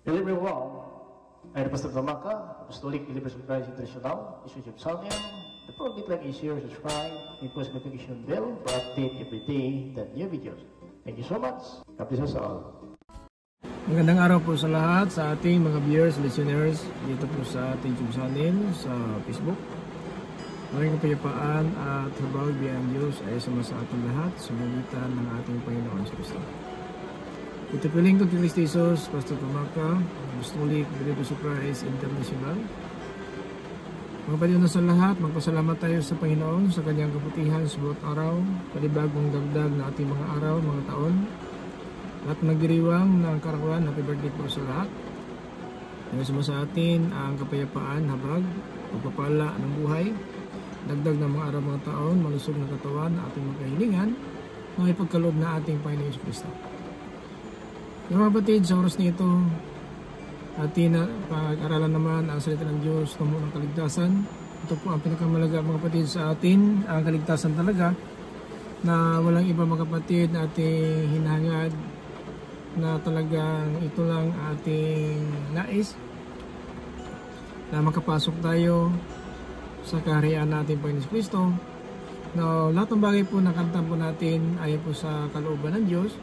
Hello everyone, I'm Pastor Tamaka, Apostolic Believers of Christ International, this is your channel. The forget like, share, subscribe, and post notification bell for update every day the new videos. Thank you so much. God bless us all. Magandang araw po sa lahat, sa ating mga viewers, listeners dito po sa ating YouTube channel sa Facebook. Maraming kapayapaan at habag biyang Diyos ay sama sa ating lahat sa magitan ng ating Panginoon sa Kristo. Ito po lingkod kay Kristo Jesus, Pastor Tamaka, Apostolic Believers of Christ International. Mga paliwanag sa lahat, magpasalamat tayo sa Panginoon sa kanyang kabutihan sa bawat araw, palibagong dagdag na ating mga araw, mga taon, at magdiriwang ng karawan. Happy birthday po sa lahat. Nagusama sa atin ang kapayapaan, habag, pagpapala ng buhay, dagdag ng mga araw, mga taon, malusog na katawan na ating makahilingan, mga ipagkaloob na ating Panginoon Yesus Kristo. Mga kapatid, sa oras na ito, atin na pag-aralan naman ang salita ng Diyos tungkol ng kaligtasan. Ito po ang pinakamalaga mga kapatid sa atin, ang kaligtasan talaga, na walang iba mga kapatid na ating hinahangad, na talagang ito lang ating nais, na makapasok tayo sa kaharian natin Panginoon Kristo. Na lahat ng bagay po na kanta po natin ay po sa kalooban ng Diyos.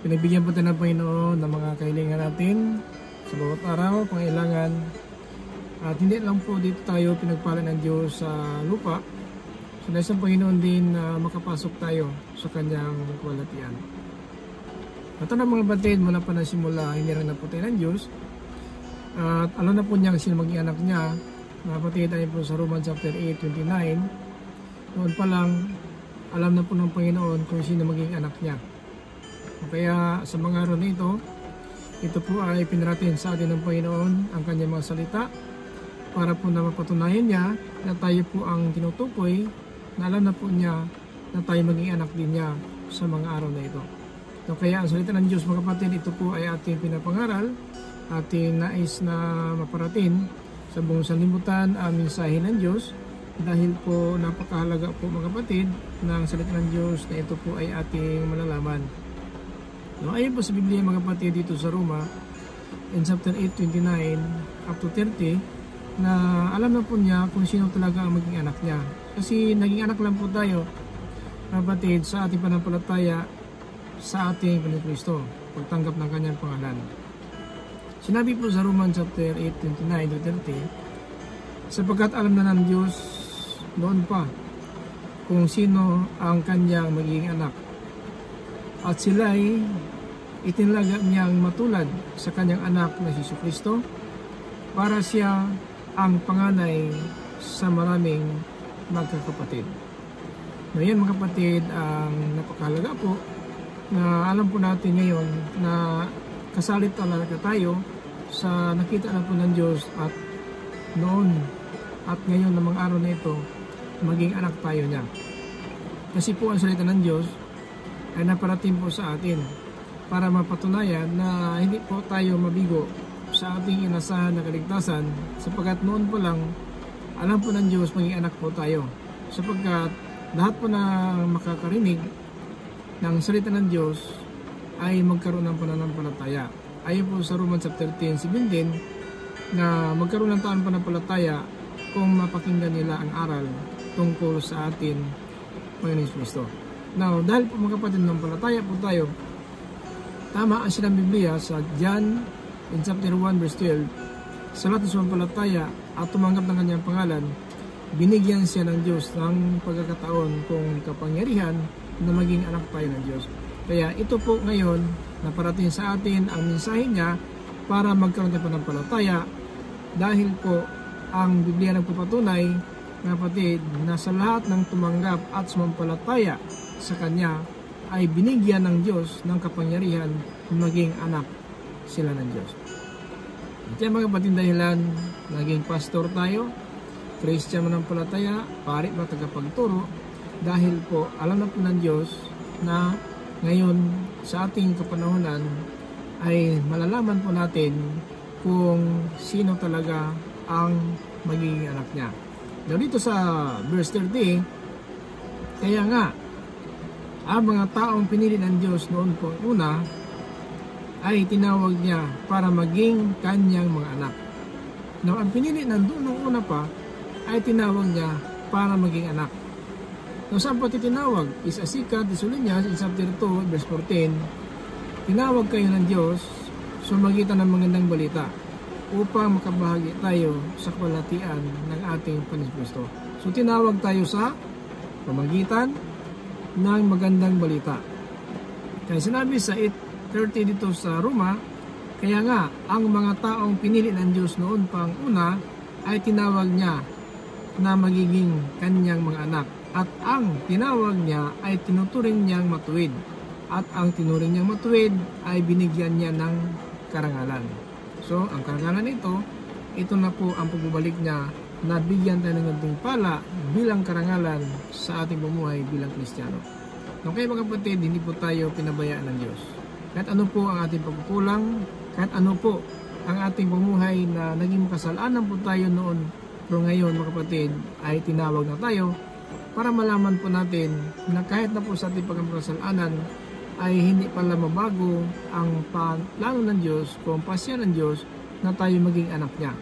Pinagbigyan po tayo ng Panginoon ng mga kahilingan natin sa bawat araw, pangailangan. At hindi lang po dito tayo pinagpala ng Diyos sa lupa. So nais ng Panginoon din na makapasok tayo sa kanyang kwalatian. At ang mga batid, mula pa na simula, hinirang na po tayo ng Diyos. At alam na po niya sino maging anak niya. Mga batid, tayo po sa Romans chapter 8:29. Noon pa lang, alam na po ng Panginoon kung sino maging anak niya. Kaya sa mga araw na ito po ay pinarating sa atin ng Panginoon ang kanyang mga salita para po na mapatunayan niya na tayo po ang tinutukoy, na alam na po niya na tayo maging anak din niya sa mga araw na ito. So, kaya ang salita ng Diyos mga kapatid, ito po ay ating pinapangaral, ating nais na maparating sa buong sanlibutan ang mensahe ng Diyos, dahil po napakahalaga po mga kapatid na ang salita ng Diyos na ito po ay ating malalaman. No, ayon po sa Biblia mga kapatid dito sa Roma in chapter 8:29 up to 30, na alam na po niya kung sino talaga ang maging anak niya. Kasi naging anak lang po tayo mga kapatid sa ating panampalataya sa ating Panginoon Kristo, pagtanggap ng kanyang pangalan. Sinabi po sa Romans chapter 8:29 to 30, sapagkat alam na ng Diyos noon pa kung sino ang kanyang magiging anak, at sila'y itinalaga niyang matulad sa kanyang anak na si Jesucristo, para siya ang panganay sa maraming magkakapatid. Ngayon mga kapatid, ang napakahalaga po na alam po natin ngayon na kasalit talaga tayo sa nakita na po ng Diyos, at noon at ngayon na mga araw na ito, maging anak tayo niya. Kasi po ang salita ng Diyos ay naparating po sa atin para mapatunayan na hindi po tayo mabigo sa ating inasahan na kaligtasan, sapagkat noon po lang alam po ng Diyos maging anak po tayo, sapagkat lahat po na makakarinig ng salita ng Diyos ay magkaroon ng pananampalataya. Ayon po sa Romans chapter 10:17 na magkaroon ng taong pananampalataya kung mapakinggan nila ang aral tungkol sa atin Panginoon Kristo. Now, dahil po mga kapatid ng palataya po tayo, tama ang sinang Biblia sa John in chapter 1 verse 12, sa lahat ng sumampalataya at tumanggap ng kanyang pangalan, binigyan siya ng Diyos ng pagkakataon kung kapangyarihan na maging anak tayo ng Diyos. Kaya ito po ngayon na parating sa atin ang mensahe niya para magkaroon tayo ng palataya, dahil po ang Biblia nagpapatunay mga kapatid na sa lahat ng tumanggap at sumampalataya sa Kanya ay binigyan ng Diyos ng kapangyarihan maging anak sila ng Diyos. At yan mga kapatid, dahilan naging pastor tayo, Christian manampalataya, pari ba tagapagturo, dahil po alam na po ng Diyos na ngayon sa ating kapanahunan ay malalaman po natin kung sino talaga ang magiging anak niya. Now dito sa verse 30, kaya nga ang mga taong pinili ng Diyos noon po una ay tinawag niya para maging kanyang mga anak. Now, ang pinili nandun nung una pa ay tinawag niya para maging anak. Now, saan po tinawag? Is a secret, Thessalonians, in chapter 2, verse 14, tinawag kayo ng Diyos sa magitan ng magandang balita upang makabahagi tayo sa kaluwalhatian ng ating Panginoong Kristo. So, tinawag tayo sa pamagitan ng magandang balita. Kaya sinabi sa 8:30 dito sa Roma, kaya nga, ang mga taong pinili ng Diyos noon pang una ay tinawag niya na magiging kanyang mga anak. At ang tinawag niya ay tinuturing niyang matuwid. At ang tinuring niyang matuwid ay binigyan niya ng karangalan. So, ang karangalan ito na po ang pagbabalik niya na bigyan tayo ng ganitong pala bilang karangalan sa ating bumuhay bilang Kristiyano. Kaya mga kapatid, hindi po tayo pinabayaan ng Diyos. Kahit ano po ang ating pagkukulang, kahit ano po ang ating bumuhay na naging makasalanan po tayo noon, pero ngayon mga kapatid ay tinawag na tayo para malaman po natin na kahit na po sa ating pagkakasalanan ay hindi pala mabago ang plano ng Diyos, kompasya ng Diyos na tayo maging anak niya.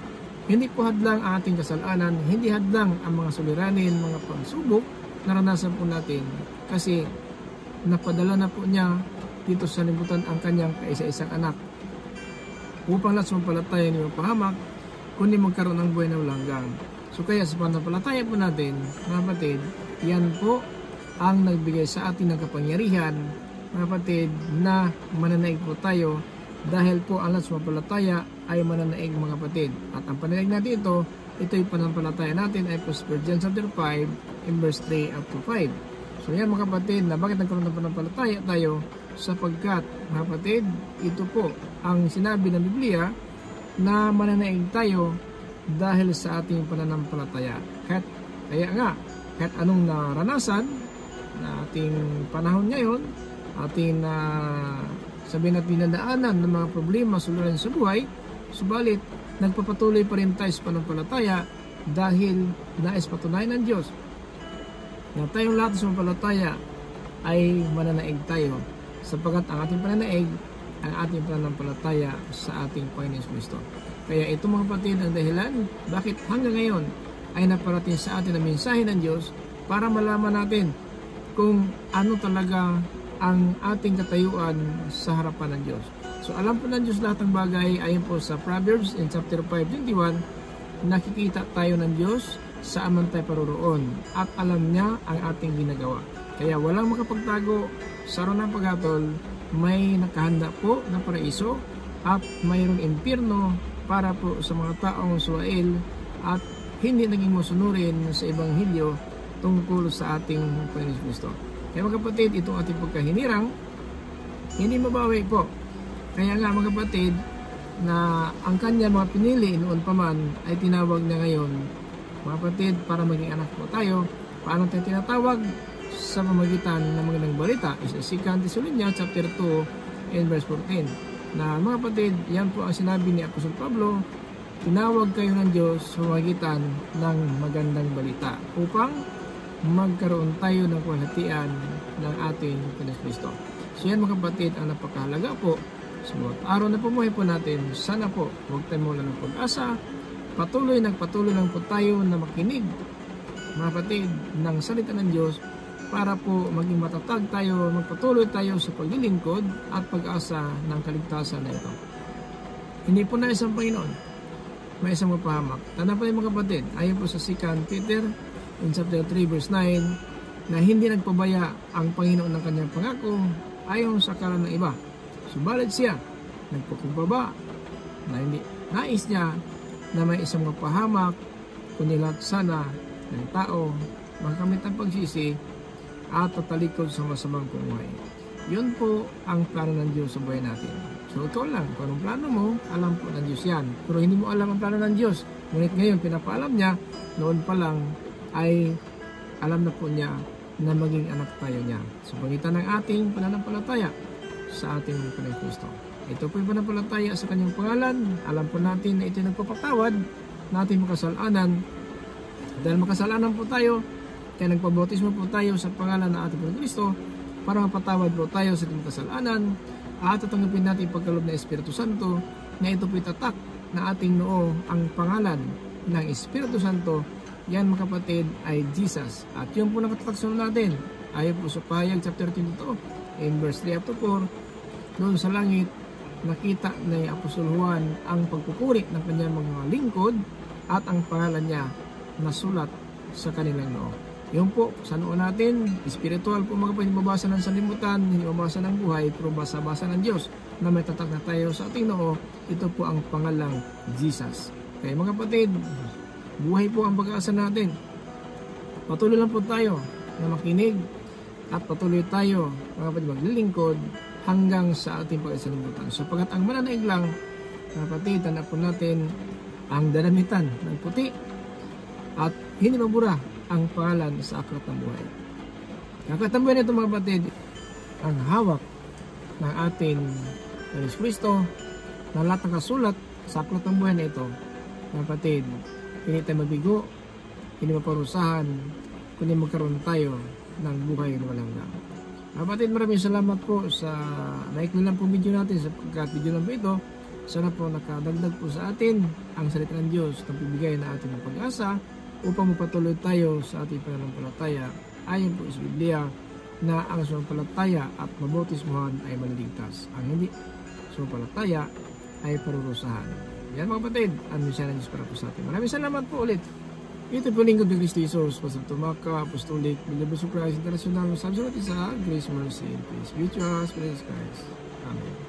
Hindi po hadlang ang ating kasalanan, hindi hadlang ang mga suliranin, mga pagsubok na naranasan po natin kasi napadala na po niya dito sa libutan ang kanyang kaisa-isang anak upang lahat sumampalataya niyo mapahamak kundi magkaroon ng buhay na walang hanggan. So kaya sa pananampalataya po natin, mga kapatid, yan po ang nagbigay sa atin ng kapangyarihan, mga kapatid, na mananaig po tayo dahil po ang lahat sumampalataya ay mananaig, mga kapatid. At ang pananaig natin ito'y pananampalataya natin ay 1 John chapter 5 in verse 3 up to 5. So yan mga kapatid, na bakit nagkaroon ng pananampalataya tayo? Sapagkat, mga kapatid, ito po ang sinabi ng Biblia na mananaig tayo dahil sa ating pananampalataya. Kaya nga, kahit anong naranasan na ating panahon ngayon, ating sabihin natin dinadaanan ng mga problema suliranin sa buhay, subalit nagpapatuloy pa rin tayo sa pananampalataya dahil nais patunayan ng Diyos na tayong lahat sa pananampalataya ay mananaig tayo sapagkat ang ating pananaig ang ating pananampalataya sa ating Panginoon Kristo. Kaya ito mga kapatid ang dahilan bakit hanggang ngayon ay naparating sa atin ang mensahe ng Diyos para malaman natin kung ano talaga ang ating katayuan sa harapan ng Diyos. So alam po ng Diyos lahat ng bagay. Ayon po sa Proverbs in chapter 5:21, nakikita tayo ng Diyos saan man tayo paroroon at alam niya ang ating ginagawa. Kaya walang makapagtago sa araw ng paghatol. May nakahanda po na paraiso at mayroong impyerno para po sa mga taong suwail at hindi naging masunurin sa Ebanghelyo tungkol sa ating Panginoon Kristo. Kaya mga kapatid, itong ating pagkahinirang hindi mabawi po. Kaya nga mga kapatid, na ang kanya mga pinili noon pa man ay tinawag niya ngayon, mga kapatid, para maging anak po tayo. Paano tayo tinatawag? Sa pamagitan ng magandang balita is 2 Thessalonians chapter 2 and verse 14 na mga kapatid, yan po ang sinabi ni Apostol Pablo, tinawag kayo ng Diyos sa pamagitan ng magandang balita upang magkaroon tayo ng kaluwalhatian ng ating Panginoon Kristo. So yan mga kapatid ang napakahalaga po sa bawat araw na pumuhay po natin. Sana po huwag tayo mawala ng pag-asa, patuloy lang po tayo na makinig mga kapatid ng salita ng Diyos para po maging matatag tayo, magpatuloy tayo sa paglilingkod at pag-asa ng kaligtasan na ito. Hindi po na isang Panginoon, may isang mapahamak. Tanda po mga kapatid, ayon po sa 2 Peter in chapter 3 verse 9, na hindi nagpabaya ang Panginoon ng kanyang pangako ayon sa akala ng iba. Subalit siya, nagpakumbaba na hindi nais niya na may isang mapahamak, kundi lahat sana ng tao makamit ang pagsisi at tatalikod sa masamang pumuhay. Yun po ang plano ng Diyos sa buhay natin. So ito lang, kung anong plano mo, alam po ng Diyos yan. Pero hindi mo alam ang plano ng Diyos. Ngunit ngayon, pinapaalam niya, noon pa lang ay alam na po niya na maging anak tayo niya. Sa pagitan ng ating pananampalataya sa ating Panginoon Kristo. Ito po yung pananampalataya sa kanyang pangalan. Alam po natin na ito yung nagpapatawad na ating makasalanan. Dahil makasalanan po tayo, kaya nagpabautismo po tayo sa pangalan ng ating Panginoon Kristo para mapatawad po tayo sa ating kasalanan at tatanggapin natin pagkaloob ng Espiritu Santo na ito po'y tatak na ating noo ang pangalan ng Espiritu Santo. Yan mga kapatid ay Jesus. At yun po nakatatak sa natin. Ayon po sa Pahayag chapter 22 in verse 3 up to 4, doon sa langit nakita ni Apostol Juan ang pagpupuri ng kanyang mga lingkod at ang pangalan niya nasulat sa kanilang noo. Yun po, sa noo natin, spiritual po mga kapatid, mabasa ng sanlibutan, hindi mabasa ng buhay, pero basa-basa ng Diyos na may tatak na tayo sa ating noo. Ito po ang pangalang Jesus. Kaya mga kapatid, buhay po ang pag-asa natin. Patuloy lang po tayo na makinig at patuloy tayo mga kapatid maglilingkod hanggang sa ating pag-isalimutan. Sapagat ang mananaig lang, mga kapatid, tanda po natin ang dalamitan ng puti at hindi mabura ang pangalan sa aklat ng buhay. Kakatambayan nito mga kapatid, ang hawak ng ating Yesus Kristo na lahat ng kasulat sa aklat ng buhay na ito. Mga kapatid, hindi tayo mabigo, hindi maparusahan, kundi magkaroon tayo ng buhay na walang lang. Mga kapatid, maraming salamat po sa naikli lang po video natin, sapagkat video lang po ito. Sana po nakadagdag po sa atin ang salita ng Diyos na bibigay na atin ng pag-asa upang mapatuloy tayo sa ating pananampalataya. Ayon po sa Biblia na ang sumampalataya at mabautismuhan ay maliligtas. Ang hindi sumampalataya ay parurusahan. Yan mga kapatid, ang misyon ng Diyos para po sa atin. Maraming salamat po ulit. Ito po lingkod ng Kristo Jesus, Pastor Tumaka, Apostolic, Believers of Christ International, sabi sa Grace, Mercy, and Peace. Be to us, praise Christ. Amen.